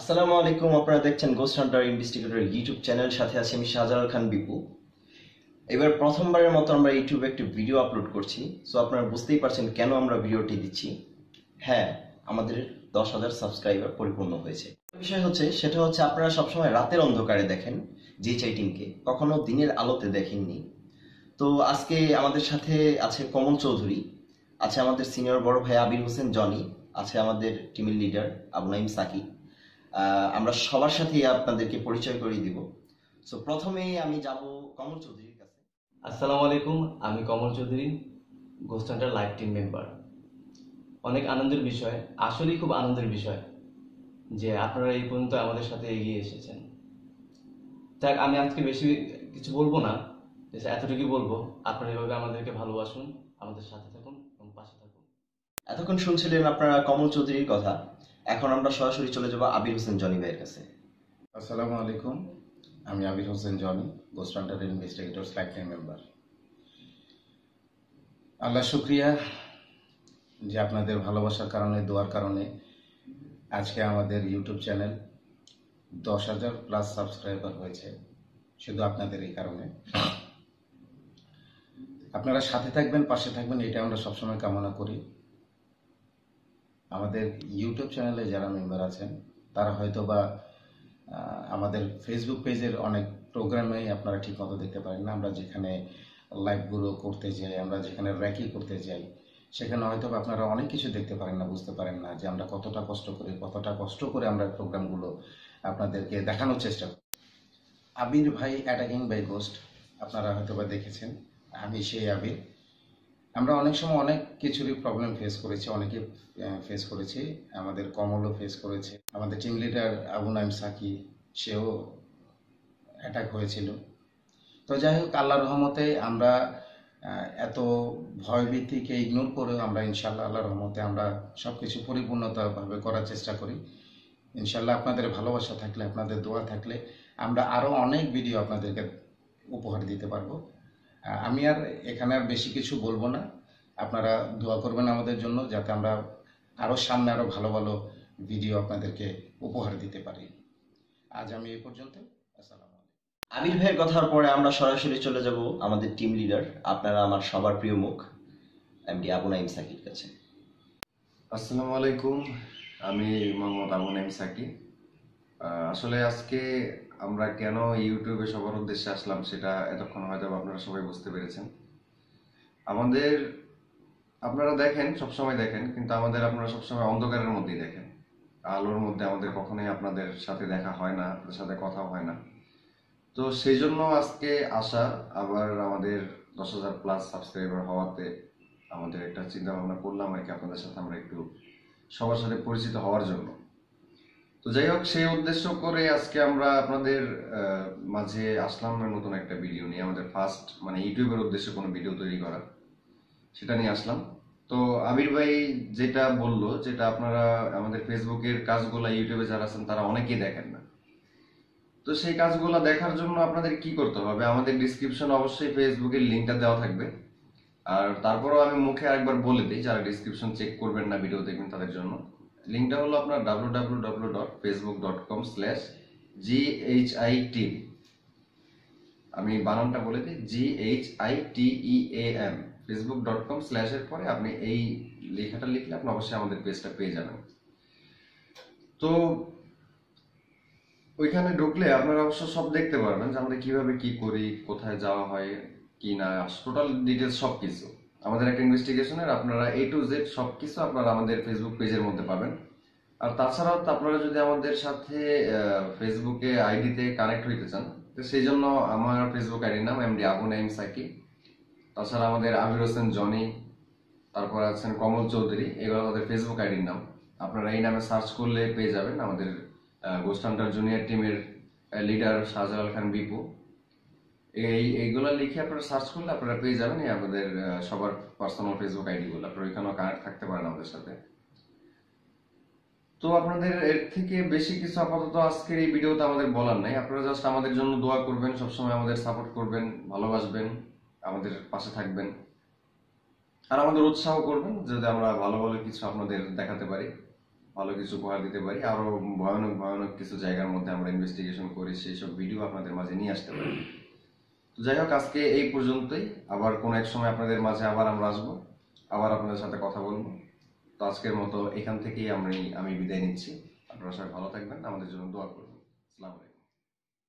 আসসালামু আলাইকুম। আপনারা দেখছেন ghost hunter investigator YouTube channel. সাথে আছি আমি শাহজালাল খান বিপু। এবার প্রথমবারের মতো আমরা ইউটিউবে একটি ভিডিও আপলোড করছি। সো আপনারা বুঝতেই পারছেন কেন আমরা ভিডিওটি দিচ্ছি। হ্যাঁ, আমাদের 10,000 সাবস্ক্রাইবার পরিপূর্ণ হয়েছে। বিষয় হচ্ছে সেটা হচ্ছে আপনারা সবসময় রাতের অন্ধকারে দেখেন জিএচআই টিমকে, কখনো দিনের আলোতে দেখেননি। তো আজকে আমাদের সাথে আছে কমল চৌধুরী, আছে আমাদের সিনিয়র বড় ভাই আবির হোসেন জনি, আছে আমাদের টিমের লিডার আবু নাইম সাকি। আমরা সবার সাথেই আপনাদেরকে পরিচয় করিয়ে দিব। সো প্রথমেই আমি যাব কমল চৌধুরীর কাছে। আসসালামু আলাইকুম, আমি Kamal Chowdhury, ghost hunter live team member. অনেক আনন্দের বিষয়, আসলেই খুব আনন্দের বিষয় যে আপনারা এই পর্যন্ত আমাদের সাথে এগিয়ে এসেছেন। তাই আমি আজকে বেশি কিছু বলবো না, এতটুকুই বলবো, আপনারা এভাবে আমাদেরকে ভালোবাসুন, আমাদের সাথে থাকুন এবং পাশে থাকুন। এতক্ষণ শুনছিলেন আপনারা কমল চৌধুরীর কথা। এখন আমরা সরাসরি চলে যাব আবির হোসেন জনি ভাইয়ের কাছে। আসসালামু আলাইকুম, আমি Abir Hossain Joni, ghost hunter investigator lifetime member. আল্লাহ শুক্রিয়া যে আপনাদের ভালোবাসার কারণে, দোয়ার কারণে আজকে আমাদের ইউটিউব চ্যানেল 10,000 প্লাস সাবস্ক্রাইবার হয়েছে, শুধু আপনাদের এই কারণে। আপনারা সাথে থাকবেন, পাশে থাকবেন, এটা আমরা সবসময় কামনা করি। আমাদের ইউটিউব চ্যানেলে যারা মেম্বার আছেন তারা হয়তো বা আমাদের ফেসবুক পেজের অনেক প্রোগ্রামেই আপনারা ঠিক মতো দেখতে পারেন না। আমরা যেখানে লাইভগুলো করতে যাই, আমরা যেখানে র্যাকি করতে যাই, সেখানে হয়তো আপনারা অনেক কিছু দেখতে পারেন না, বুঝতে পারেন না যে আমরা কতটা কষ্ট করে আমরা প্রোগ্রামগুলো আপনাদেরকে দেখানোর চেষ্টা করি। আবির ভাই অ্যাটাকিং বাই গোস্ট আপনারা হয়তো বা দেখেছেন, আমি সেই আবির। আমরা অনেক সময় অনেক কিছুরই প্রবলেম ফেস করেছি, অনেকে ফেস করেছি, আমাদের কমলও ফেস করেছে, আমাদের টিম লিডার আবু নাইম সাকি, সেও অ্যাটাক হয়েছিল। তো যাই হোক, আল্লাহর রহমতে আমরা এত ভয়ভীতিকে ইগনোর করেও আমরা ইনশাল্লাহ আল্লাহর রহমতে আমরা সব কিছু পরিপূর্ণতাভাবে করার চেষ্টা করি। ইনশাল্লাহ আপনাদের ভালোবাসা থাকলে, আপনাদের দোয়া থাকলে আমরা আরও অনেক ভিডিও আপনাদেরকে উপহার দিতে পারবো। আমি আর এখানে আর বেশি কিছু বলবো না। আপনারা দোয়া করবেন আমাদের জন্য, যাতে আমরা আরও সামনে আরও ভালো ভালো ভিডিও আপনাদেরকে উপহার দিতে পারি। আজ আমি এই পর্যন্ত। আসসালামু আলাইকুম। আবির ভাইয়ের কথার পরে আমরা সরাসরি চলে যাব আমাদের টিম লিডার, আপনারা আমার সবার প্রিয় মুখ, এমডি আবু নাইম সাকির কাছে। আসসালামু আলাইকুম, আমি মোহাম্মদ আবু নাইম সাকি। আসলে আজকে আমরা কেন ইউটিউবে সবার উদ্দেশ্যে আসলাম সেটা এতক্ষণ হয়তো আপনারা সবাই বুঝতে পেরেছেন। আমাদের আপনারা দেখেন, সবসময় দেখেন, কিন্তু আপনারা সবসময় অন্ধকারের মধ্যেই দেখেন, আলোর মধ্যে আমাদের কখনোই আপনাদের সাথে দেখা হয় না, আপনাদের সাথে কথা হয় না। তো সেই জন্য আজকে আসা, আবার আমাদের 10,000 প্লাস সাবস্ক্রাইবার হওয়াতে আমাদের একটা চিন্তা ভাবনা করলাম আর কি, আপনাদের সাথে আমরা একটু সবার সাথে পরিচিত হওয়ার জন্য। তো যাই হোক, সেই উদ্দেশ্য করে আজকে আমরা আপনাদের মাঝে আসলাম নতুন একটা ভিডিও নিয়ে। আমাদের ফার্স্ট ইউটিউবের উদ্দেশ্যে কোনো ভিডিও তৈরি করা, সেটা নিয়ে আসলাম। তো আবির ভাই যেটা বললো, যেটা আপনারা আমাদের ফেসবুকের কাজগুলো ইউটিউবে যারা আছেন তারা অনেকেই দেখেন না। তো সেই কাজগুলো দেখার জন্য আপনাদের কি করতে হবে, আমাদের ডিসক্রিপশন অবশ্যই ফেসবুকের লিঙ্কটা দেওয়া থাকবে। আর তারপরেও আমি মুখে আরেকবার বলে দিই, যারা ডিসক্রিপশন চেক করবেন না, ভিডিও দেখবেন তাদের জন্য। লিঙ্কটা হলো আপনার www.facebook.com/GHITeam। আমি বানানটা বলে দিই, GHITEAM, facebook.com/ এর পরে আপনি এই লেখাটা লিখলে আপনি অবশ্যই আমাদের পেজটা পেয়ে যাবেন। তো ওইখানে ঢুকলে আপনারা অবশ্য সব দেখতে পারবেন যে আমরা কিভাবে কি করি, কোথায় যাওয়া হয় কি না, টোটাল ডিটেলস সবকিছু আমাদের একটা ইনভেস্টিগেশনের আপনারা A to Z সবকিছু আপনারা আমাদের ফেসবুক পেজের মধ্যে পাবেন। আর তাছাড়াও আপনারা যদি আমাদের সাথে ফেসবুকে আইডিতে কানেক্ট হইতে চান, তো সেই জন্য আমার ফেসবুক আইডির নাম এমডি আবু নাইম সাকি। তাছাড়া আমাদের আবির হোসেন জনি, তারপর আছেন কমল চৌধুরী, এগুলো আমাদের ফেসবুক আইডির নাম। আপনারা এই নামে সার্চ করলে পেয়ে যাবেন আমাদের গোস্ট হান্টার জুনিয়র টিমের লিডার শাহজালাল খান বিপু। এইগুলো লিখে আপনারা সার্চ করলে আপনারা পেয়ে যাবেন এই আমাদের সবার পার্সোনাল ফেসবুক আইডি গুলো। আপনারা ওইখানেও কানেক্ট থাকতে পারেন আমাদের সাথে। তো আপনাদের এর থেকে বেশি কিছু আপাতত আজকের এই ভিডিওতে আমাদের বলার নাই। আপনারা জাস্ট আমাদের জন্য দোয়া করবেন, সবসময় আমাদের সাপোর্ট করবেন, ভালোবাসবেন, আমাদের পাশে থাকবেন, আর আমাদের উৎসাহ করবেন যদি আমরা ভালো ভালো কিছু আপনাদের দেখাতে পারি। ভালো কিছু উপহার দিতে পারি, আরো ভয়ানক ভয়ানক কিছু জায়গার মধ্যে আমরা ইনভেস্টিগেশন করে সেই সব ভিডিও আপনাদের মাঝে নিয়ে আসতে পারি। তো যাই হোক, আজকে এই পর্যন্তই। আবার কোন এক সময় আপনাদের মাঝে আবার আমরা আসবো, আবার আপনাদের সাথে কথা বলবো। তো আজকের মতো এখান থেকেই আমি বিদায় নিচ্ছি। আপনারা সবাই ভালো থাকবেন, আমাদের জন্য দোয়া করবেন। আসসালামু আলাইকুম।